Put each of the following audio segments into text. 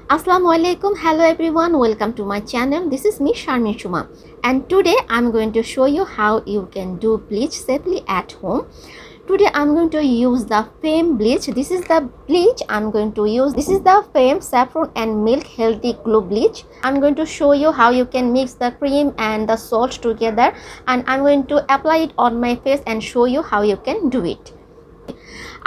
Assalamu alaikum. Hello everyone, welcome to my channel. This is me Sharmi Shuma, and today I'm going to show you how you can do bleach safely at home. Today I'm going to use the Fem Bleach. This is the bleach I'm going to use. This is the Fem Saffron and Milk Healthy Glow Bleach. I'm going to show you how you can mix the cream and the salt together, and I'm going to apply it on my face and show you how you can do it.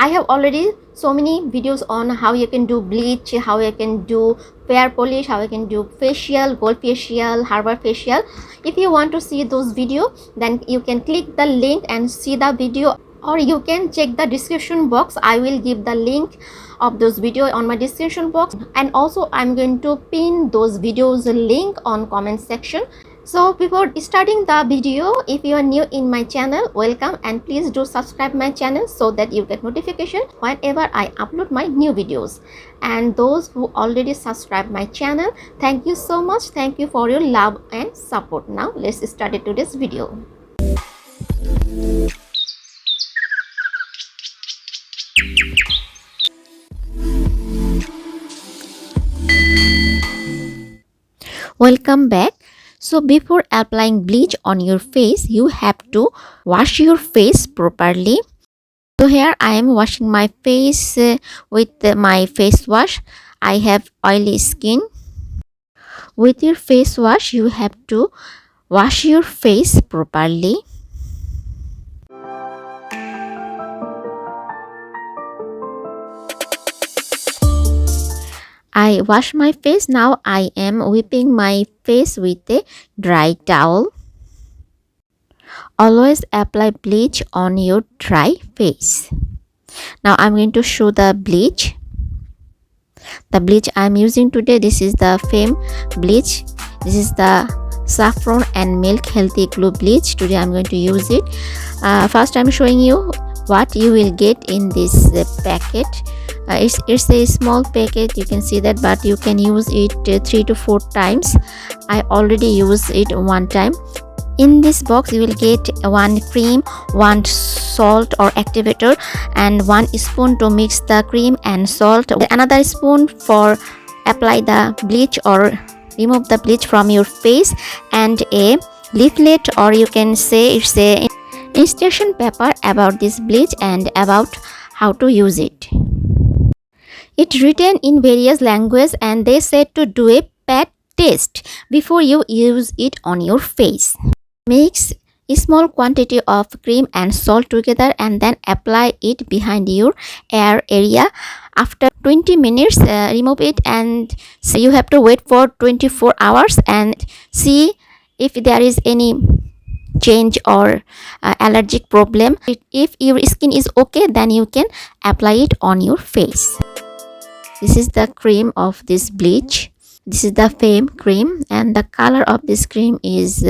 I have already so many videos on how you can do bleach, how you can do fair polish, how you can do facial, gold facial, harbor facial. If you want to see those videos, then you can click the link and see the video, or you can check the description box. I will give the link of those videos on my description box, and also I'm going to pin those videos link on comment section. So before starting the video, if you are new in my channel, welcome, and please do subscribe my channel so that you get notification whenever I upload my new videos. And those who already subscribe my channel, thank you so much. Thank you for your love and support. Now let's start today's video. Welcome back. So before applying bleach on your face, you have to wash your face properly. So here I am washing my face with my face wash. I have oily skin. With your face wash, you have to wash your face properly. I wash my face. Now I am wiping my face with a dry towel. Always apply bleach on your dry face. Now I'm going to show the bleach. The bleach I'm using today, this is the Fem Bleach. This is the Saffron and Milk Healthy Glow Bleach. Today I'm going to use it. First I'm showing you what you will get in this packet. It's a small packet, you can see that, but you can use it 3 to 4 times. I already used it one time. In this box you will get one cream, one salt or activator, and 1 spoon to mix the cream and salt, another spoon for apply the bleach or remove the bleach from your face, and a leaflet, or you can say it's a instruction paper about this bleach and about how to use it. It's written in various languages, and they said to do a pat test before you use it on your face. Mix a small quantity of cream and salt together and then apply it behind your ear area. After 20 minutes, remove it, and so you have to wait for 24 hours and see if there is any change or allergic problem. If your skin is okay, then you can apply it on your face. This is the cream of this bleach. This is the Fem cream, and the color of this cream is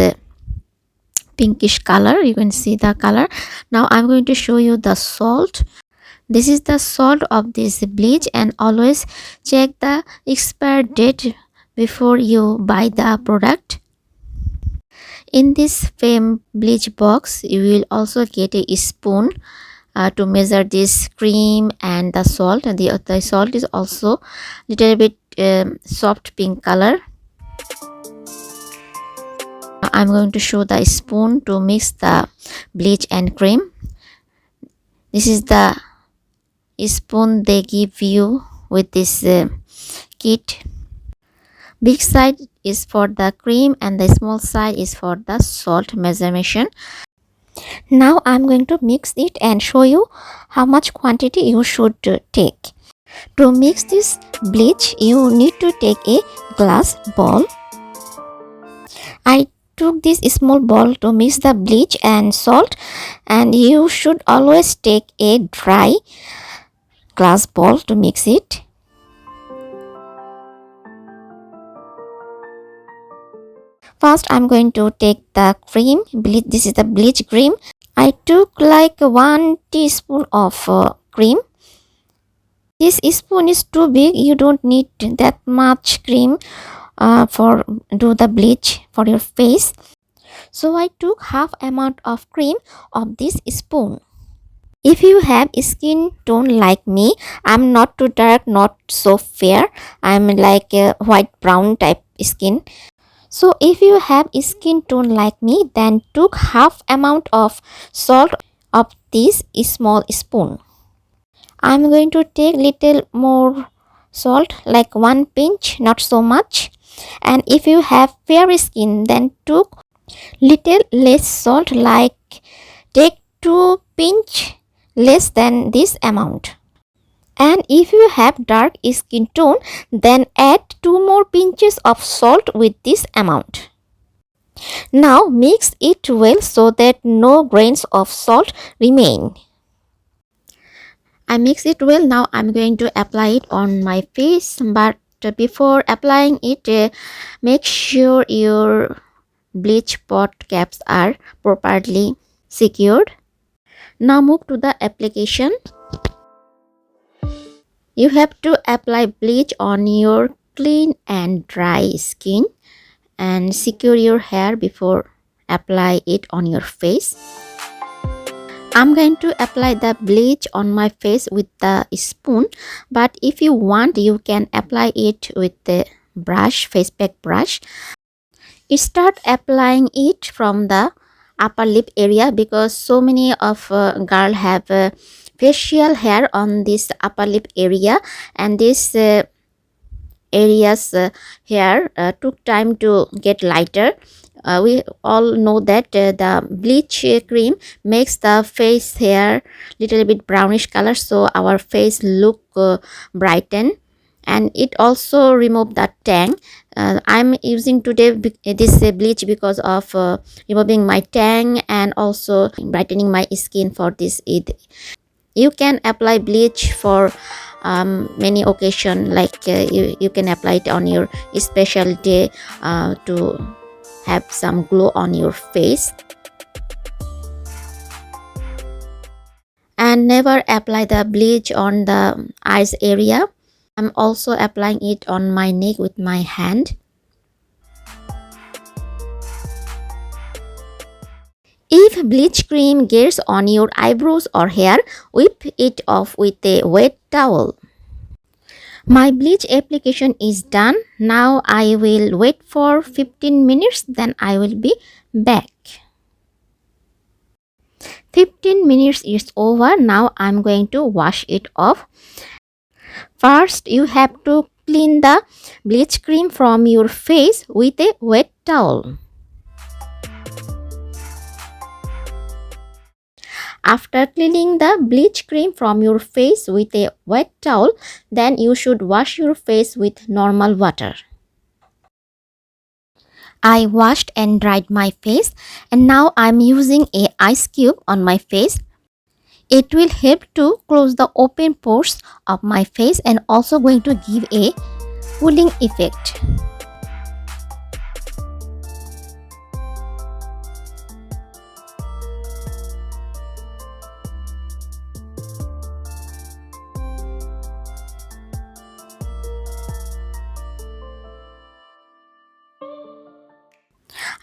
pinkish color. You can see the color. Now I'm going to show you the salt. This is the salt of this bleach, and always check the expire date before you buy the product. In this Fem bleach box, you will also get a spoon to measure this cream and the salt. And the salt is also little bit soft pink color. I'm going to show the spoon to mix the bleach and cream. This is the spoon they give you with this kit. Big side is for the cream and the small side is for the salt measurement. Now I'm going to mix it and show you how much quantity you should take. To mix this bleach, you need to take a glass bowl. I took this small bowl to mix the bleach and salt, and you should always take a dry glass bowl to mix it. First I'm going to take the cream. This is the bleach cream. I took like 1 teaspoon of cream. This spoon is too big. You don't need that much cream for do the bleach for your face. So I took half amount of cream of this spoon. If you have skin tone like me, I'm not too dark, not so fair, I'm like a white brown type skin. So if you have skin tone like me, then took half amount of salt of this small spoon. I'm going to take little more salt, like one pinch, not so much. And if you have fair skin, then took little less salt, like take 2 pinch less than this amount. And if you have dark skin tone, then add 2 more pinches of salt with this amount. Now mix it well so that no grains of salt remain. I mix it well. Now I'm going to apply it on my face, but before applying it, make sure your bleach pot caps are properly secured. Now move to the application. You have to apply bleach on your clean and dry skin and secure your hair before apply it on your face. I'm going to apply the bleach on my face with the spoon, but if you want, you can apply it with the brush, face pack brush. You start applying it from the upper lip area, because so many of girls have facial hair on this upper lip area, and this areas hair took time to get lighter. We all know that the bleach cream makes the face hair little bit brownish color, so our face look brighten, and it also remove the tang. I'm using today this bleach because of removing my tang and also brightening my skin for this Eid. You can apply bleach for many occasion, like you can apply it on your special day to have some glow on your face. And never apply the bleach on the eyes area. I'm also applying it on my neck with my hand. If bleach cream gets on your eyebrows or hair, wipe it off with a wet towel. My bleach application is done. Now I will wait for 15 minutes, then I will be back. 15 minutes is over. Now I'm going to wash it off. First, you have to clean the bleach cream from your face with a wet towel. After cleaning the bleach cream from your face with a wet towel, then you should wash your face with normal water. I washed and dried my face, and now I'm using a ice cube on my face. It will help to close the open pores of my face and also going to give a cooling effect.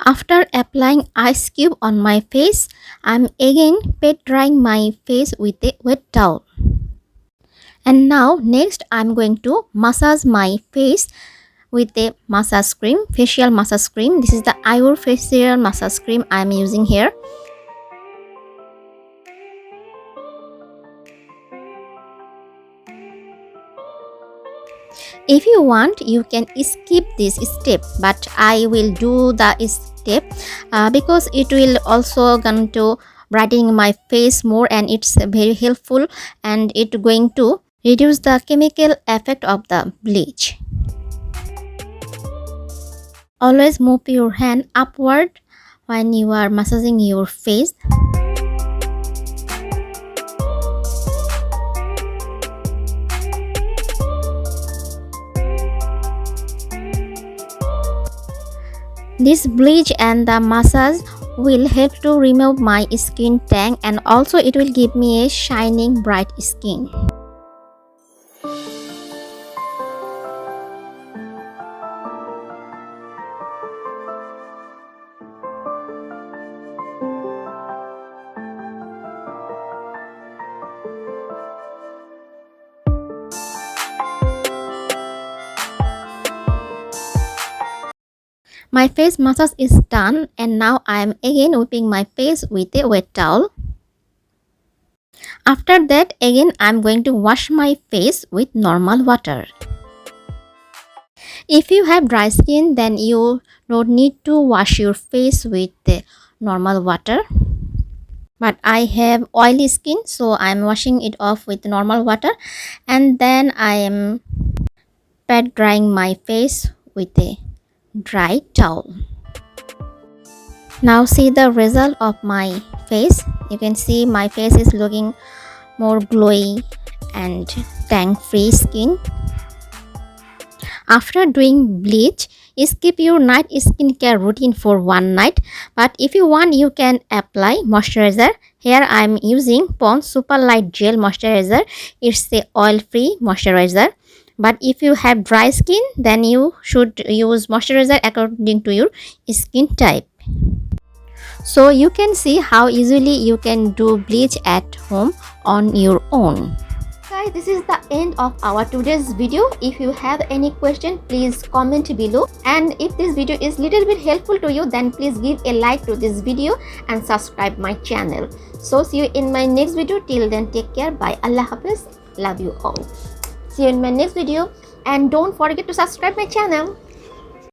After applying ice cube on my face, I'm again pat drying my face with a wet towel. And now next I'm going to massage my face with a massage cream, facial massage cream. This is the Ayur facial massage cream I'm using here. If you want, you can skip this step, but I will do the step because it will also going to brightening my face more, and it's very helpful, and it going to reduce the chemical effect of the bleach. Always move your hand upward when you are massaging your face. This bleach and the massage will help to remove my skin tang, and also it will give me a shining bright skin. My face massage is done, and now I am again wiping my face with a wet towel. After that, again I am going to wash my face with normal water. If you have dry skin, then you don't need to wash your face with the normal water. But I have oily skin, so I am washing it off with normal water, and then I am pat drying my face with a dry towel. Now see the result of my face. You can see my face is looking more glowy and tang free skin. After doing bleach, skip your night skincare routine for one night, but if you want, you can apply moisturizer. Here I am using Pond's Super Light Gel Moisturizer. It's a oil free moisturizer, but if you have dry skin, then you should use moisturizer according to your skin type. So you can see how easily you can do bleach at home on your own. Guys, this is the end of our today's video. If you have any question, please comment below, and if this video is little bit helpful to you, then please give a like to this video and subscribe my channel. So see you in my next video. Till then, take care. Bye. Allah Hafiz. Love you all. See you in my next video, and don't forget to subscribe my channel.